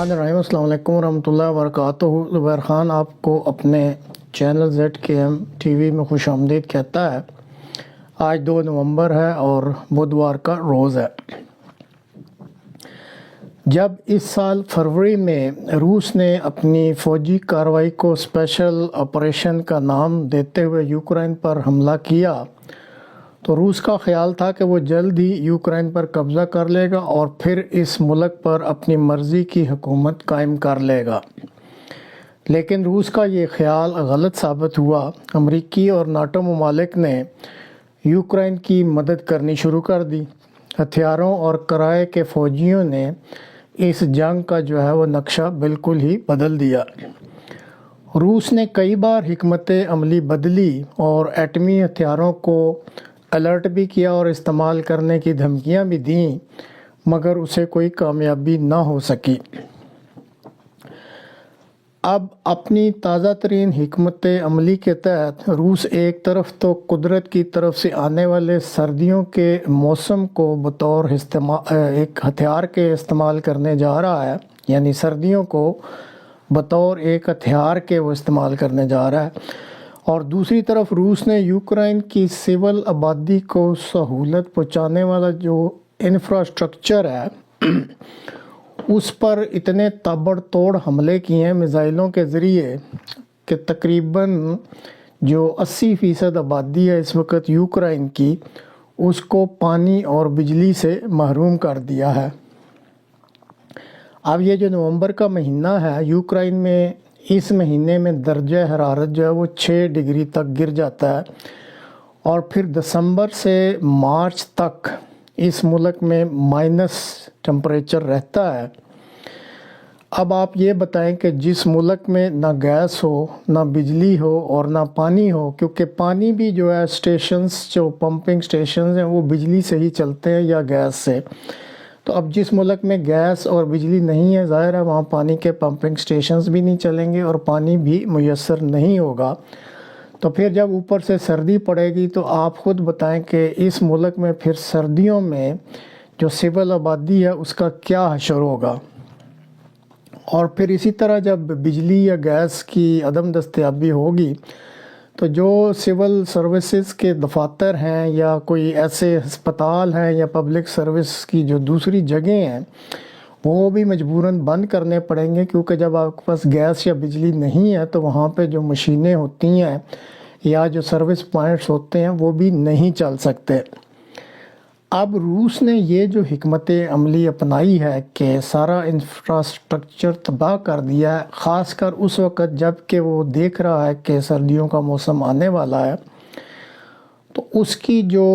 الرحمن الرحیم۔ السلام علیکم ورحمۃ اللہ وبرکاتہ۔ زبیر خان آپ کو اپنے چینل ZKM TV میں خوش آمدید کہتا ہے۔ آج 2 نومبر ہے اور بدھوار کا روز ہے۔ جب اس سال فروری میں روس نے اپنی فوجی کارروائی کو اسپیشل آپریشن کا نام دیتے ہوئے یوکرین پر حملہ کیا تو روس کا خیال تھا کہ وہ جلد ہی یوکرین پر قبضہ کر لے گا اور پھر اس ملک پر اپنی مرضی کی حکومت قائم کر لے گا، لیکن روس کا یہ خیال غلط ثابت ہوا۔ امریکی اور ناٹو ممالک نے یوکرین کی مدد کرنی شروع کر دی۔ ہتھیاروں اور کرائے کے فوجیوں نے اس جنگ کا وہ نقشہ بالکل ہی بدل دیا۔ روس نے کئی بار حکمت عملی بدلی اور ایٹمی ہتھیاروں کو الرٹ بھی کیا اور استعمال کرنے کی دھمکیاں بھی دیں، مگر اسے کوئی کامیابی نہ ہو سکی۔ اب اپنی تازہ ترین حکمت عملی کے تحت روس ایک طرف تو قدرت کی طرف سے آنے والے سردیوں کے موسم کو بطور ایک ہتھیار کے استعمال کرنے جا رہا ہے، یعنی سردیوں کو بطور ایک ہتھیار کے وہ استعمال کرنے جا رہا ہے، اور دوسری طرف روس نے یوکرین کی سول آبادی کو سہولت پہنچانے والا جو انفراسٹرکچر ہے اس پر اتنے تابڑ توڑ حملے کیے ہیں میزائلوں کے ذریعے کہ تقریباً جو 80% آبادی ہے اس وقت یوکرین کی، اس کو پانی اور بجلی سے محروم کر دیا ہے۔ اب یہ جو نومبر کا مہینہ ہے، یوکرین میں اس مہینے میں درجہ حرارت وہ 6 ڈگری تک گر جاتا ہے، اور پھر دسمبر سے مارچ تک اس ملک میں مائنس ٹمپریچر رہتا ہے۔ اب آپ یہ بتائیں کہ جس ملک میں نہ گیس ہو، نہ بجلی ہو اور نہ پانی ہو، کیونکہ پانی بھی اسٹیشنز جو پمپنگ سٹیشنز ہیں وہ بجلی سے ہی چلتے ہیں یا گیس سے، تو اب جس ملک میں گیس اور بجلی نہیں ہے، ظاہر ہے وہاں پانی کے پمپنگ سٹیشنز بھی نہیں چلیں گے اور پانی بھی میسر نہیں ہوگا۔ تو پھر جب اوپر سے سردی پڑے گی تو آپ خود بتائیں کہ اس ملک میں پھر سردیوں میں جو سول آبادی ہے اس کا کیا حشر ہوگا۔ اور پھر اسی طرح جب بجلی یا گیس کی عدم دستیابی ہوگی تو جو سول سروسز کے دفاتر ہیں یا کوئی ایسے ہسپتال ہیں یا پبلک سروس کی جو دوسری جگہیں ہیں وہ بھی مجبوراً بند کرنے پڑیں گے، کیونکہ جب آپ کے پاس گیس یا بجلی نہیں ہے تو وہاں پہ جو مشینیں ہوتی ہیں یا جو سروس پوائنٹس ہوتے ہیں وہ بھی نہیں چل سکتے۔ اب روس نے یہ جو حکمت عملی اپنائی ہے کہ سارا انفراسٹرکچر تباہ کر دیا ہے، خاص کر اس وقت جب کہ وہ دیکھ رہا ہے کہ سردیوں کا موسم آنے والا ہے، تو اس کی جو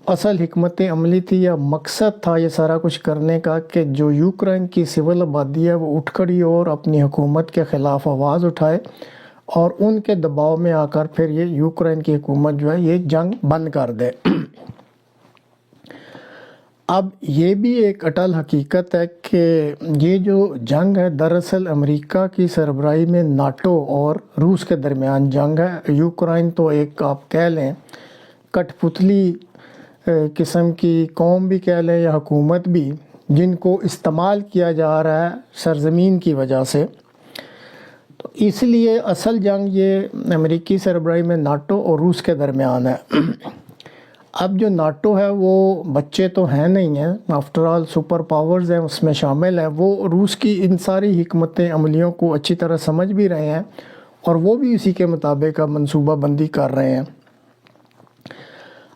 اصل حکمت عملی تھی یا مقصد تھا یہ سارا کچھ کرنے کا کہ جو یوکرین کی سول آبادی ہے وہ اٹھ کھڑی ہو اور اپنی حکومت کے خلاف آواز اٹھائے اور ان کے دباؤ میں آ کر پھر یہ یوکرین کی حکومت یہ جنگ بند کر دے۔ اب یہ بھی ایک اٹل حقیقت ہے کہ یہ جو جنگ ہے دراصل امریکہ کی سربراہی میں ناٹو اور روس کے درمیان جنگ ہے۔ یوکرین تو ایک آپ کہہ لیں کٹ پتلی قسم کی قوم بھی کہہ لیں یا حکومت بھی، جن کو استعمال کیا جا رہا ہے سرزمین کی وجہ سے، تو اس لیے اصل جنگ یہ امریکی سربراہی میں ناٹو اور روس کے درمیان ہے۔ اب جو ناٹو ہے وہ بچے تو ہیں نہیں ہیں، آفٹر آل سپر پاورز ہیں، اس میں شامل ہیں، وہ روس کی ان ساری حکمت عملیوں کو اچھی طرح سمجھ بھی رہے ہیں اور وہ بھی اسی کے مطابق منصوبہ بندی کر رہے ہیں۔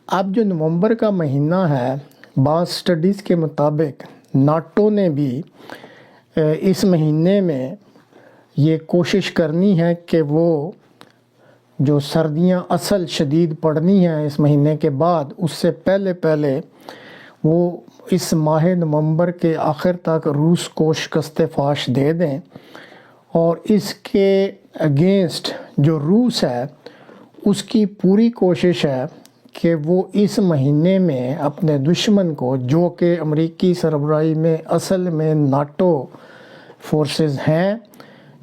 اب جو نومبر کا مہینہ ہے، بعض سٹڈیز کے مطابق ناٹو نے بھی اس مہینے میں یہ کوشش کرنی ہے کہ وہ جو سردیاں اصل شدید پڑنی ہیں اس مہینے کے بعد، اس سے پہلے وہ اس ماہ نومبر کے آخر تک روس کو شکست فاش دے دیں، اور اس کے اگینسٹ جو روس ہے اس کی پوری کوشش ہے کہ وہ اس مہینے میں اپنے دشمن کو، جو کہ امریکی سربراہی میں اصل میں ناٹو فورسز ہیں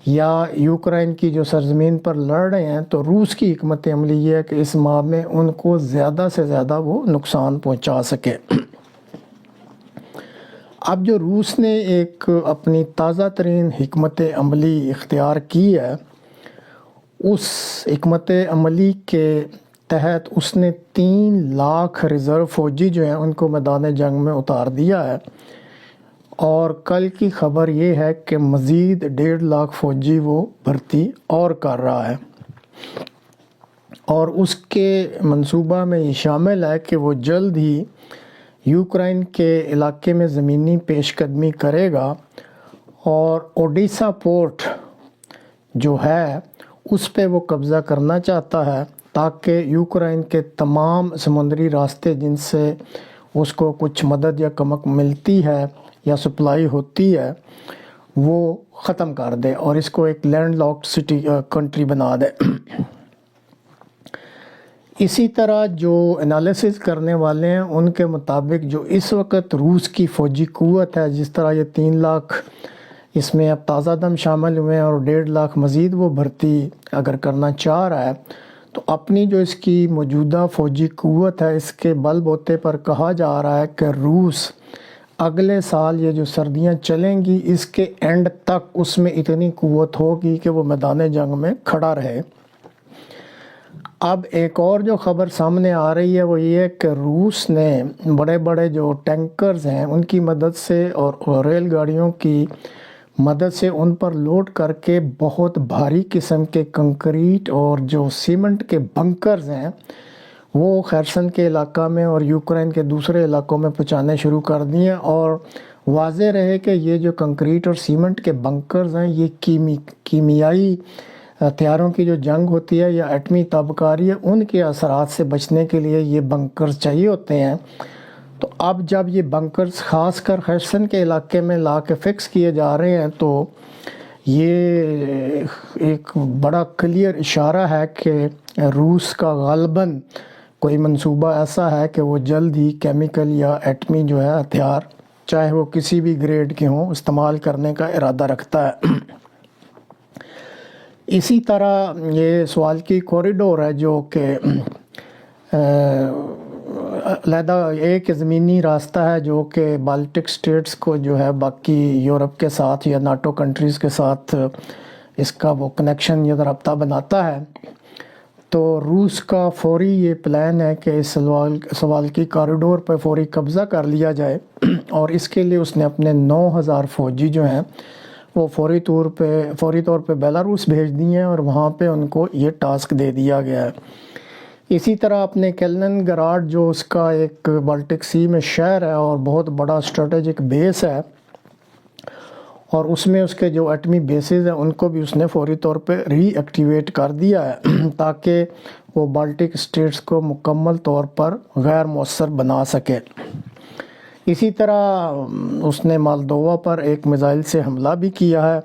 یا یوکرین کی جو سرزمین پر لڑ رہے ہیں، تو روس کی حکمت عملی یہ ہے کہ اس ماہ میں ان کو زیادہ سے زیادہ وہ نقصان پہنچا سکے۔ اب جو روس نے ایک اپنی تازہ ترین حکمت عملی اختیار کی ہے، اس حکمت عملی کے تحت اس نے 3 لاکھ ریزرو فوجی جو ہیں ان کو میدان جنگ میں اتار دیا ہے، اور کل کی خبر یہ ہے کہ مزید 1.5 لاکھ فوجی وہ بھرتی اور کر رہا ہے، اور اس کے منصوبہ میں یہ شامل ہے کہ وہ جلد ہی یوکرائن کے علاقے میں زمینی پیش قدمی کرے گا، اور اوڈیسا پورٹ جو ہے اس پہ وہ قبضہ کرنا چاہتا ہے، تاکہ یوکرائن کے تمام سمندری راستے جن سے اس کو کچھ مدد یا کمک ملتی ہے یا سپلائی ہوتی ہے وہ ختم کر دے اور اس کو ایک لینڈ لاکڈ کنٹری بنا دے۔ اسی طرح جو انالیسز کرنے والے ہیں ان کے مطابق جو اس وقت روس کی فوجی قوت ہے، جس طرح یہ 3 لاکھ اس میں اب تازہ دم شامل ہوئے ہیں اور 1.5 لاکھ مزید وہ بھرتی اگر کرنا چاہ رہا ہے، تو اپنی جو اس کی موجودہ فوجی قوت ہے اس کے بل بوتے پر کہا جا رہا ہے کہ روس اگلے سال یہ جو سردیاں چلیں گی اس کے اینڈ تک اس میں اتنی قوت ہوگی کہ وہ میدان جنگ میں کھڑا رہے۔ اب ایک اور جو خبر سامنے آ رہی ہے وہ یہ ہے کہ روس نے بڑے بڑے جو ٹینکرز ہیں ان کی مدد سے اور ریل گاڑیوں کی مدد سے ان پر لوڈ کر کے بہت بھاری قسم کے کنکریٹ اور جو سیمنٹ کے بنکرز ہیں وہ خیرسن کے علاقہ میں اور یوکرائن کے دوسرے علاقوں میں پہنچانے شروع کر دیے، اور واضح رہے کہ یہ جو کنکریٹ اور سیمنٹ کے بنکرز ہیں یہ کیمیائی ہتھیاروں کی جو جنگ ہوتی ہے یا ایٹمی تابکاری ہے ان کے اثرات سے بچنے کے لیے یہ بنکرز چاہیے ہوتے ہیں۔ تو اب جب یہ بنکرز خاص کر خیرسن کے علاقے میں لا کے فکس کیے جا رہے ہیں تو یہ ایک بڑا کلیئر اشارہ ہے کہ روس کا غالباً کوئی منصوبہ ایسا ہے کہ وہ جلد ہی کیمیکل یا ایٹمی جو ہے ہتھیار چاہے وہ کسی بھی گریڈ کے ہوں استعمال کرنے کا ارادہ رکھتا ہے۔ اسی طرح یہ سوال کی کوریڈور ہے جو کہ علیحدہ ایک زمینی راستہ ہے جو کہ بالٹک سٹیٹس کو جو ہے باقی یورپ کے ساتھ یا ناٹو کنٹریز کے ساتھ اس کا وہ کنیکشن یا رابطہ بناتا ہے۔ تو روس کا فوری یہ پلان ہے کہ اس سوال کی کوریڈور پر فوری قبضہ کر لیا جائے، اور اس کے لیے اس نے اپنے 9,000 فوجی جو ہیں وہ فوری طور پہ بیلاروس بھیج دیے ہیں، اور وہاں پہ ان کو یہ ٹاسک دے دیا گیا ہے۔ اسی طرح اپنے کیلنن گراڈ جو اس کا ایک بالٹک سی میں شہر ہے اور بہت بڑا اسٹریٹجک بیس ہے، اور اس میں اس کے جو ایٹمی بیسز ہیں ان کو بھی اس نے فوری طور پہ ری ایکٹیویٹ کر دیا ہے تاکہ وہ بالٹک اسٹیٹس کو مکمل طور پر غیر مؤثر بنا سکے۔ اسی طرح اس نے مالدووا پر ایک میزائل سے حملہ بھی کیا ہے،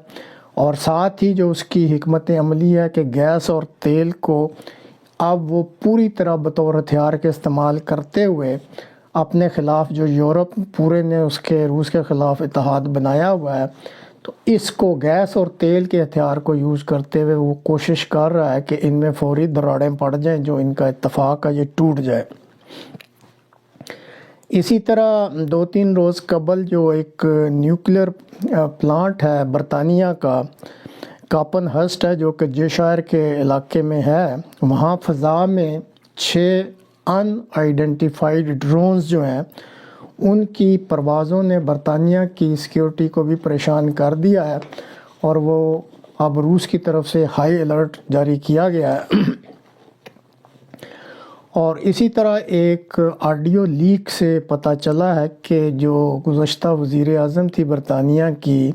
اور ساتھ ہی جو اس کی حکمت عملی ہے کہ گیس اور تیل کو اب وہ پوری طرح بطور ہتھیار کے استعمال کرتے ہوئے اپنے خلاف جو یورپ پورے نے اس کے روس کے خلاف اتحاد بنایا ہوا ہے، تو اس کو گیس اور تیل کے ہتھیار کو یوز کرتے ہوئے وہ کوشش کر رہا ہے کہ ان میں فوری دراڑیں پڑ جائیں، جو ان کا اتفاق ہے یہ ٹوٹ جائے۔ اسی طرح 2-3 روز قبل جو ایک نیوکلیر پلانٹ ہے برطانیہ کا کاپن ہسٹ ہے جو کہ جیشائر کے علاقے میں ہے، وہاں فضا میں 6 ان آئیڈینٹیفائیڈ ڈرونز جو ہیں ان کی پروازوں نے برطانیہ کی سیکیورٹی کو بھی پریشان کر دیا ہے، اور وہ اب روس کی طرف سے ہائی الرٹ جاری کیا گیا ہے۔ اور اسی طرح ایک آڈیو لیک سے پتہ چلا ہے کہ جو گزشتہ وزیر اعظم تھی برطانیہ کی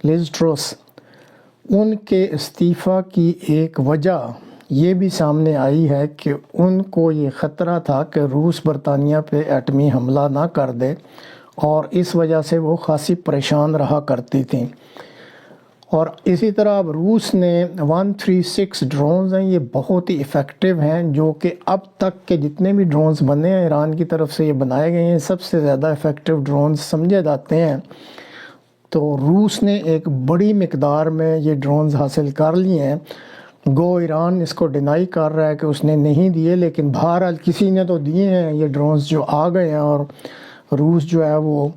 لیز ٹروس، ان کے استعفیٰ کی ایک وجہ یہ بھی سامنے آئی ہے کہ ان کو یہ خطرہ تھا کہ روس برطانیہ پہ ایٹمی حملہ نہ کر دے، اور اس وجہ سے وہ خاصی پریشان رہا کرتی تھیں۔ اور اسی طرح اب روس نے 136 ڈرونز ہیں، یہ بہت ہی ایفیکٹو ہیں، جو کہ اب تک کے جتنے بھی ڈرونز بنے ہیں ایران کی طرف سے یہ بنائے گئے ہیں سب سے زیادہ ایفیکٹو ڈرونز سمجھے جاتے ہیں۔ تو روس نے ایک بڑی مقدار میں یہ ڈرونز حاصل کر لیے ہیں، گو ایران اس کو ڈینائی کر رہا ہے کہ اس نے نہیں دیے، لیکن بہرحال کسی نے تو دیے ہیں یہ ڈرونز جو آ گئے ہیں، اور روس جو ہے وہ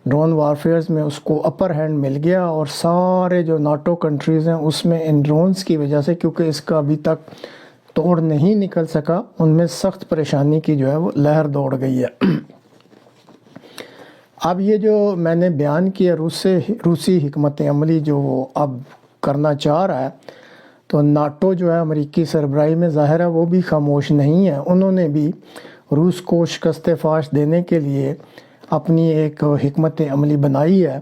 ڈرون وارفیئرز میں اس کو اپر ہینڈ مل گیا، اور سارے جو ناٹو کنٹریز ہیں اس میں ان ڈرونز کی وجہ سے، کیونکہ اس کا ابھی تک توڑ نہیں نکل سکا، ان میں سخت پریشانی کی جو ہے وہ لہر دوڑ گئی ہے۔ اب یہ جو میں نے بیان کیا روسی حکمت عملی جو وہ اب کرنا چاہ رہا ہے، تو ناٹو جو ہے امریکی سربراہی میں ظاہر ہے وہ بھی خاموش نہیں ہے، انہوں نے بھی روس کو شکست فاش دینے کے لیے اپنی ایک حکمت عملی بنائی ہے۔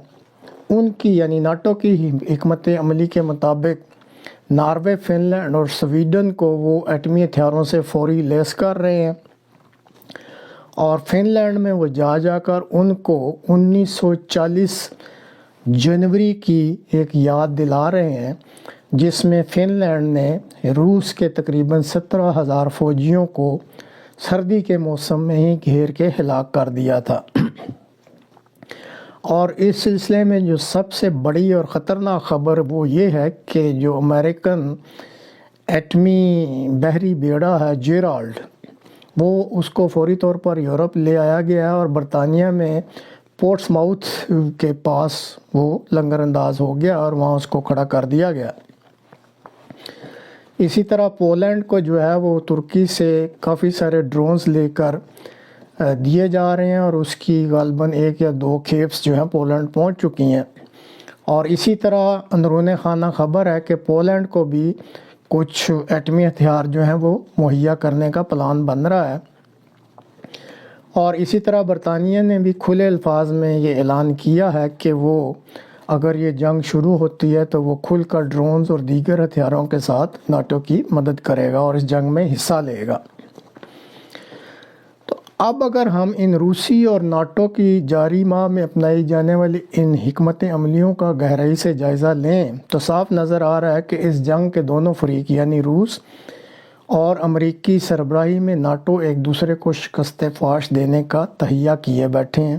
ان کی یعنی ناٹو کی حکمت عملی کے مطابق ناروے، فن لینڈ اور سویڈن کو وہ ایٹمی ہتھیاروں سے فوری لیس کر رہے ہیں، اور فن لینڈ میں وہ جا کر ان کو 1940 جنوری کی ایک یاد دلا رہے ہیں، جس میں فن لینڈ نے روس کے تقریباً 17,000 فوجیوں کو سردی کے موسم میں ہی گھیر کے ہلاک کر دیا تھا۔ اور اس سلسلے میں جو سب سے بڑی اور خطرناک خبر وہ یہ ہے کہ جو امریکن ایٹمی بحری بیڑا ہے جیرالڈ، وہ اس کو فوری طور پر یورپ لے آیا گیا اور برطانیہ میں پورٹس ماؤتھ کے پاس وہ لنگر انداز ہو گیا اور وہاں اس کو کھڑا کر دیا گیا۔ اسی طرح پولینڈ کو جو ہے وہ ترکی سے کافی سارے ڈرونز لے کر دیے جا رہے ہیں، اور اس کی غالباً 1 یا 2 کھیپس جو ہیں پولینڈ پہنچ چکی ہیں۔ اور اسی طرح اندرون خانہ خبر ہے کہ پولینڈ کو بھی کچھ ایٹمی ہتھیار جو ہیں وہ مہیا کرنے کا پلان بن رہا ہے۔ اور اسی طرح برطانیہ نے بھی کھلے الفاظ میں یہ اعلان کیا ہے کہ وہ اگر یہ جنگ شروع ہوتی ہے تو وہ کھل کر ڈرونز اور دیگر ہتھیاروں کے ساتھ ناٹو کی مدد کرے گا اور اس جنگ میں حصہ لے گا۔ تو اب اگر ہم ان روسی اور ناٹو کی جاری ماہ میں اپنائی جانے والی ان حکمت عملیوں کا گہرائی سے جائزہ لیں تو صاف نظر آ رہا ہے کہ اس جنگ کے دونوں فریق یعنی روس اور امریکی سربراہی میں ناٹو ایک دوسرے کو شکست فاش دینے کا تہیہ کیے بیٹھے ہیں،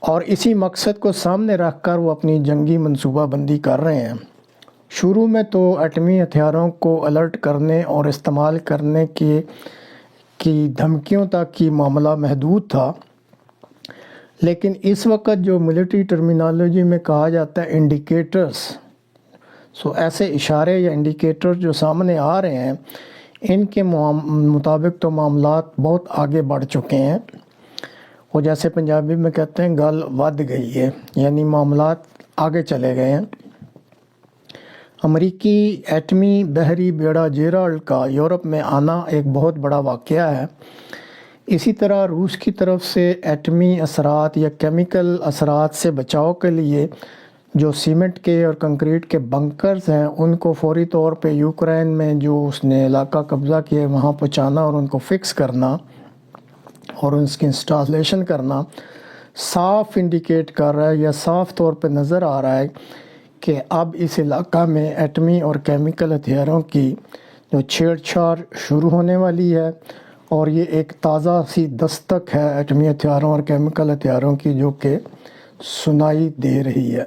اور اسی مقصد کو سامنے رکھ کر وہ اپنی جنگی منصوبہ بندی کر رہے ہیں۔ شروع میں تو ایٹمی ہتھیاروں کو الرٹ کرنے اور استعمال کرنے کی دھمکیوں تک کی معاملہ محدود تھا، لیکن اس وقت جو ملٹری ٹرمینالوجی میں کہا جاتا ہے انڈیکیٹرز، ایسے اشارے یا انڈیکیٹر جو سامنے آ رہے ہیں، ان کے مطابق تو معاملات بہت آگے بڑھ چکے ہیں۔ وہ جیسے پنجابی میں کہتے ہیں گل ود گئی ہے، یعنی معاملات آگے چلے گئے ہیں۔ امریکی ایٹمی بحری بیڑا جیرالڈ کا یورپ میں آنا ایک بہت بڑا واقعہ ہے۔ اسی طرح روس کی طرف سے ایٹمی اثرات یا کیمیکل اثرات سے بچاؤ کے لیے جو سیمنٹ کے اور کنکریٹ کے بنکرز ہیں، ان کو فوری طور پہ یوکرین میں جو اس نے علاقہ قبضہ کیے وہاں پہنچانا اور ان کو فکس کرنا اور اس کی انسٹالیشن کرنا صاف انڈیکیٹ کر رہا ہے یا صاف طور پہ نظر آ رہا ہے کہ اب اس علاقہ میں ایٹمی اور کیمیکل ہتھیاروں کی جو چھیڑ چھاڑ شروع ہونے والی ہے، اور یہ ایک تازہ سی دستک ہے ایٹمی ہتھیاروں اور کیمیکل ہتھیاروں کی جو کہ سنائی دے رہی ہے۔